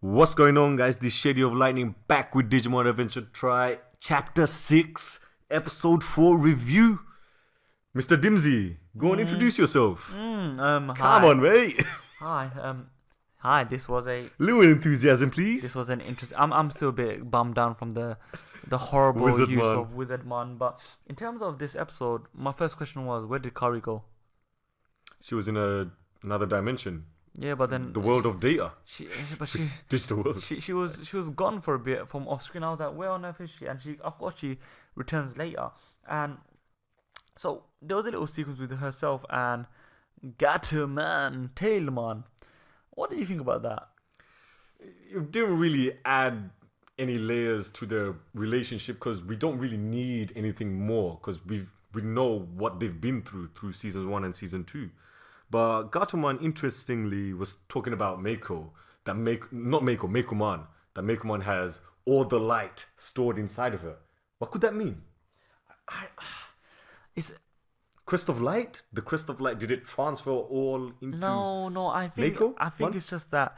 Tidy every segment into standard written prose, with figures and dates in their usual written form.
What's going on, guys? This Shady of Lightning back with Digimon Adventure Try Chapter 6, Episode 4 review. Mr. Dimsy, go and introduce yourself. Come Hi. on, mate. Hi. This was a Little enthusiasm, please. this was an interesting. I'm still a bit bummed down from the horrible Wizardmon. use of Wizardmon. But in terms of this episode, my first question was, where did Kari go? She was in another dimension. Yeah, but then The world of data. she Digital world. she was gone for a bit from off screen. I was like, where on earth is she? And she, of course, she returns later. And so there was a little sequence with herself and Gatchaman, Tailman. What did you think about that? It didn't really add any layers to their relationship because we don't really need anything more because we know what they've been through season 1 and season 2. But Gatchaman, interestingly, was talking about Mako. Makoman. That Makoman has all the light stored inside of her. What could that mean? It's Crest of light? The crest of light, did it transfer all into... no. I think Mako? it's just that.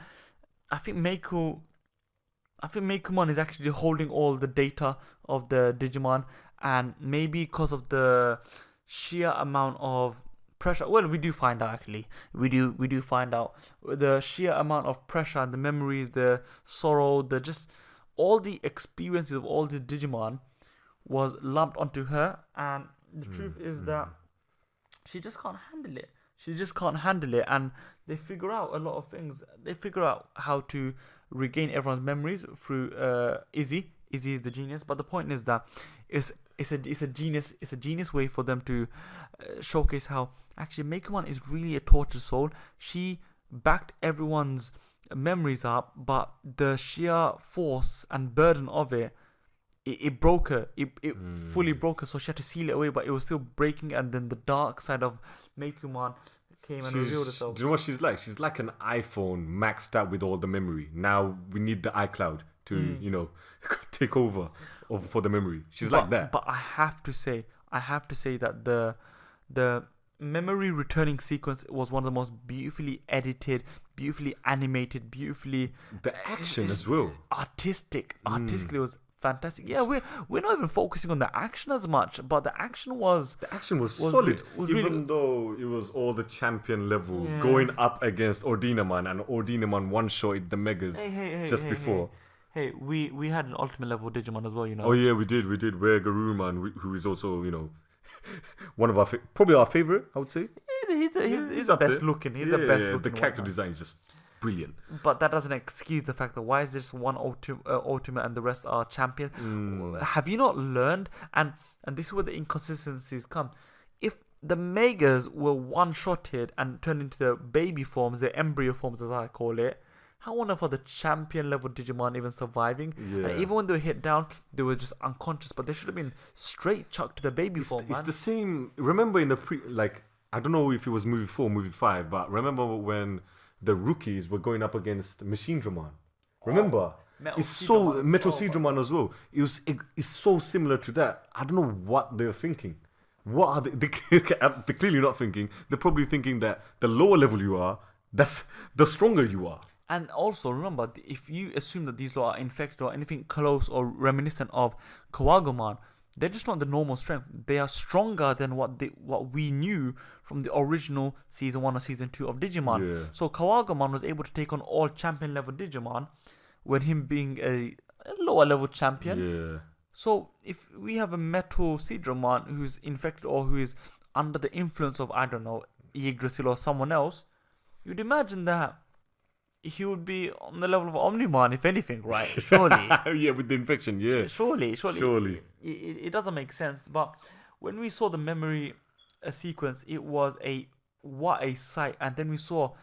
I think Makomon is actually holding all the data of the Digimon, and maybe because of the sheer amount of pressure. Well, we do find out actually. We do find out the sheer amount of pressure and the memories, the sorrow, the just all the experiences of all the Digimon was lumped onto her, and the truth is that she just can't handle it. And they figure out a lot of things. They figure out how to regain everyone's memories through Izzy. Izzy is the genius, but the point is that it's a genius way for them to showcase how actually Makomon is really a tortured soul. She backed everyone's memories up, but the sheer force and burden of it broke her. It fully broke her, so she had to seal it away, but it was still breaking. And then the dark side of Makomon came and revealed itself. Do you know what she's like? She's like an iPhone maxed out with all the memory. Now we need the iCloud to, take over for the memory. She's like that. But I have to say that the memory returning sequence was one of the most beautifully edited, beautifully animated, beautifully The action as well. artistically it was fantastic. Yeah, we're not even focusing on the action as much, but the action was solid. was Even really- though it was all the champion level going up against Ordinaman, and Ordinaman one-shotted the Megas before. Hey, we had an ultimate level Digimon as well, Oh yeah, we did. Where Garuman, who is also, one of our probably our favorite, I would say. He's the up best there. looking. He's the best looking. The character one. design is just brilliant. But that doesn't excuse the fact that why is this one ultimate and the rest are champion? Have you not learned? And this is where the inconsistencies come. If the Megas were one-shotted and turned into the baby forms, the embryo forms as I call it, how on earth are the champion level Digimon even surviving? Yeah. And even when they were hit down, they were just unconscious, but they should have been straight chucked to the baby form. It's man. the same. Remember in the I don't know if it was movie 4, movie 5, but remember when the rookies were going up against Machine Dramon? Remember? Metal It's Sea so Dramon as Metal well, Sea but- Dramon as well. It's so similar to that. I don't know what they're thinking. What are they? They're clearly not thinking. They're probably thinking that the lower level you are, that's the stronger you are. And also remember, if you assume that these lot are infected or anything close or reminiscent of Kawagomon, they're just not the normal strength. They are stronger than what we knew from the original season 1 or season 2 of Digimon. Yeah. So Kawagomon was able to take on all champion level Digimon, when him being a lower level champion. Yeah. So if we have a Metal Seedramon who's infected or who is under the influence of, I don't know, Yggdrasil or someone else, you'd imagine that he would be on the level of Omnimon, if anything, right? Surely. Yeah, with the infection, yeah. Surely. Surely. It doesn't make sense. But when we saw the memory sequence, it was what a sight. And then we saw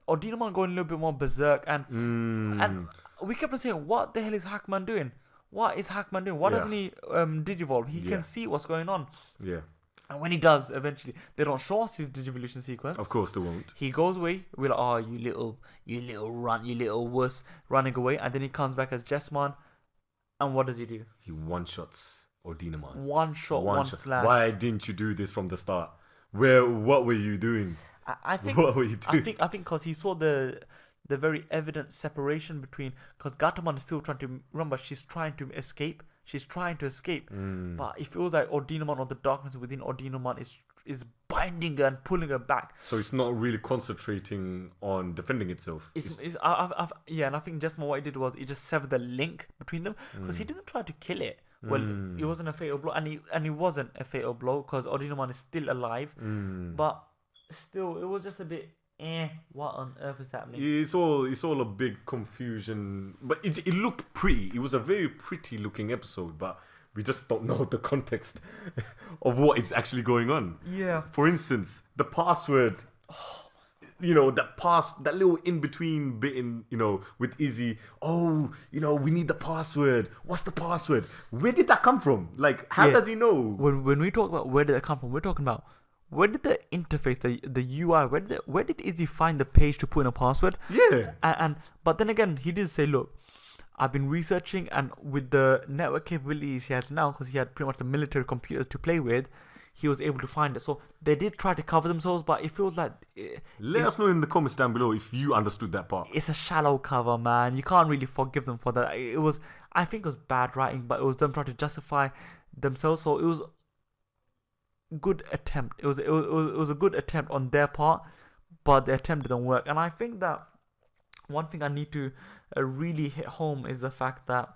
Ordinamon going a little bit more berserk. And we kept on saying, what the hell is Hackman doing? What is Hackman doing? Why doesn't he digivolve? He can see what's going on. Yeah. And when he does, eventually, they don't show us his digivolution sequence. Of course they won't. He goes away. We're like, oh, you little wuss, running away. And then he comes back as Jessamon. And what does he do? He one-shots Ordinaman. One shot, one slash. Why didn't you do this from the start? What were you doing? I think What were you doing? I think because he saw the the very evident separation between, because Gatchaman is still trying to remember, she's trying to escape. She's trying to escape, but it feels like Ordinamon, or the darkness within Ordinamon, is binding her and pulling her back. So it's not really concentrating on defending itself. Yeah, and I think just what it did was it just severed the link between them, because he didn't try to kill it. Well, it wasn't a fatal blow, and it wasn't a fatal blow because Ordinamon is still alive, but still, it was just a bit. What on earth is happening? It's all a big confusion, but it looked pretty. It was a very pretty looking episode, but we just don't know the context of what is actually going on. Yeah. For instance, the password. That little in between bit in, with Izzy. Oh, we need the password. What's the password? Where did that come from? Like, how does he know? When we talk about where did that come from, we're talking about. Where did the interface, the UI, where did Izzy find the page to put in a password? Yeah. But then again, he did say, look, I've been researching, and with the network capabilities he has now, because he had pretty much the military computers to play with, he was able to find it. So they did try to cover themselves, but it feels like... Let us know in the comments down below if you understood that part. It's a shallow cover, man. You can't really forgive them for that. I think it was bad writing, but it was them trying to justify themselves. So it was good attempt. It was a good attempt on their part, but the attempt didn't work. And I think that one thing I need to really hit home is the fact that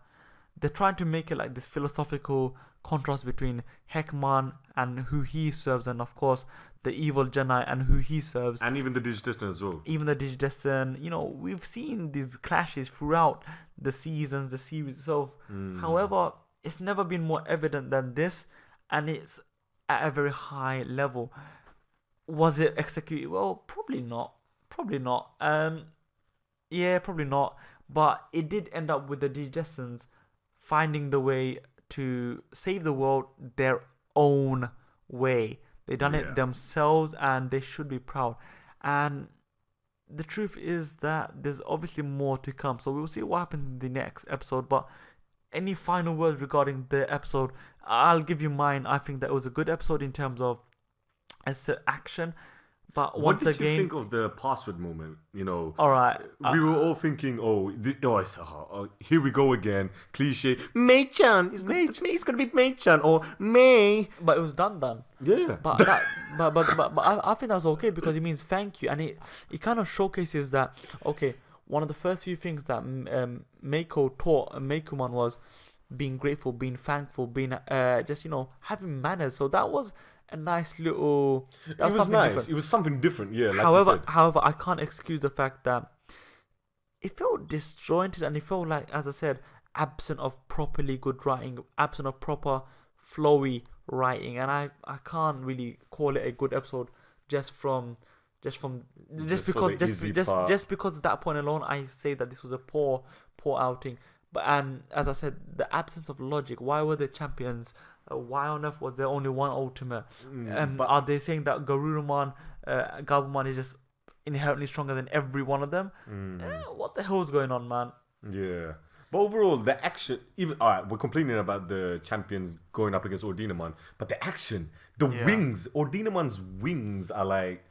they're trying to make it like this philosophical contrast between Heckman and who he serves, and of course the evil Jedi and who he serves, and even the Digidestin as well. Even the Digidestin, we've seen these clashes throughout the seasons, the series itself. However, it's never been more evident than this, and it's at a very high level. Was it executed well? Probably not. Yeah, probably not. But it did end up with the Digidestins finding the way to save the world their own way. They done it themselves, and they should be proud. And the truth is that there's obviously more to come. So we'll see what happens in the next episode. But any final words regarding the episode? I'll give you mine. I think that it was a good episode in terms of action. But once again, what did you think of the password moment? All right, we were all thinking, here we go again, cliche. Mei-chan, it's gonna be Mei-chan or May. But it was done. Yeah. But I think that's okay, because it means thank you, and it kind of showcases that. Okay, one of the first few things that Mako taught Meicoomon was being grateful, being thankful, being having manners. So that was a nice little... It was nice. Different. It was something different, yeah. Like however, I can't excuse the fact that it felt disjointed, and it felt like, as I said, absent of properly good writing, absent of proper flowy writing, and I can't really call it a good episode just because of that point alone. I say that this was a poor outing. And as I said, the absence of logic. Why were they champions? Why on earth was there only one ultimate? But are they saying that Gabumon is just inherently stronger than every one of them? What the hell is going on, man? Yeah. But overall, the action, alright, we're complaining about the champions going up against Ordinamon, but the action, wings, Ordinamon's wings are like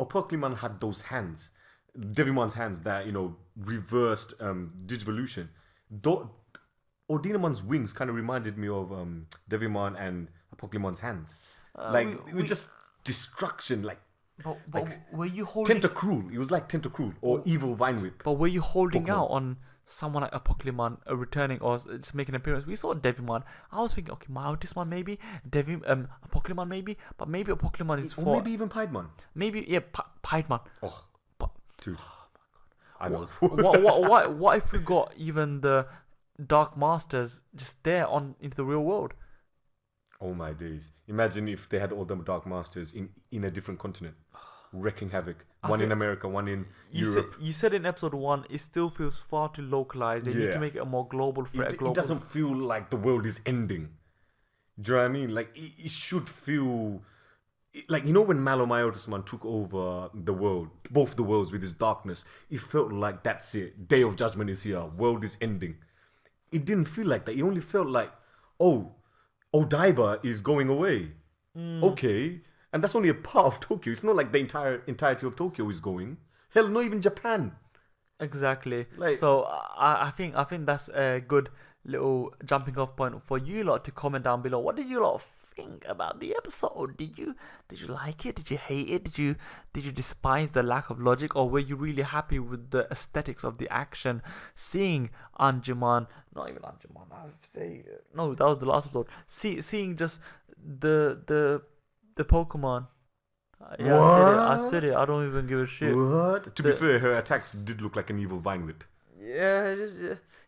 Pokemon had those hands. Devimon's hands that reversed Digivolution. Ordinamon's wings kind of reminded me of Devimon and Pokemon's hands. It was just destruction. But were you holding Tentacruel? It was like Tentacruel or Evil Vine Whip. But were you holding out on someone like a Pokemon returning or just making an appearance? We saw Devimon. I was thinking, okay, Myotismon maybe, a Pokemon maybe, but maybe a Pokemon is for... Or maybe even Piedmon. Maybe, yeah, Piedmon. Oh, dude. I know. What if we got even the Dark Masters just there into the real world? Oh my days. Imagine if they had all the Dark Masters in a different continent, wreaking havoc. One in America, one in Europe. You said in episode 1, it still feels far too localized. They need to make it a more global threat. It doesn't feel like the world is ending. Do you know what I mean? Like, it should feel... Like, when Myotismon took over the world, both the worlds with his darkness, it felt like that's it. Day of Judgment is here. World is ending. It didn't feel like that. It only felt like, oh, Odaiba is going away. Okay. And that's only a part of Tokyo. It's not like the entirety of Tokyo is going. Hell, not even Japan. Exactly. Like- So I think that's a good little jumping off point for you lot to comment down below. What did you lot think about the episode? Did you like it? Did you hate it? Did you despise the lack of logic, or were you really happy with the aesthetics of the action? Seeing Anjuman, not even Anjuman, I would say no, that was the last episode. Seeing just the Pokemon. Yeah, I said it. I don't even give a shit. What? To be fair, her attacks did look like an evil vine whip. Yeah,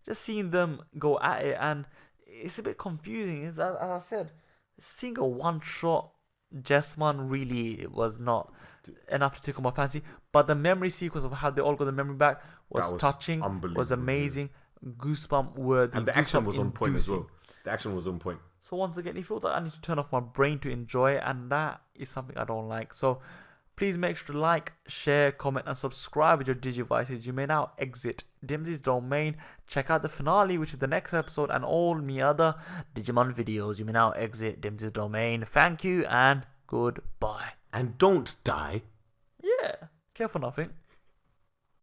just seeing them go at it, and it's a bit confusing. As I said, seeing a one-shot Gatchaman really was not enough to tickle my fancy. But the memory sequence of how they all got the memory back was touching, was amazing, goosebump worthy, and the action was on point as inducing. well. The action was on point. So once again, it feels like I need to turn off my brain to enjoy it, and that is something I don't like. So please make sure to like, share, comment, and subscribe with your Digivices. You may now exit Dimsy's domain. Check out the finale, which is the next episode, and all me other Digimon videos. You may now exit Dimsy's domain. Thank you and goodbye. And don't die. Yeah, care for nothing.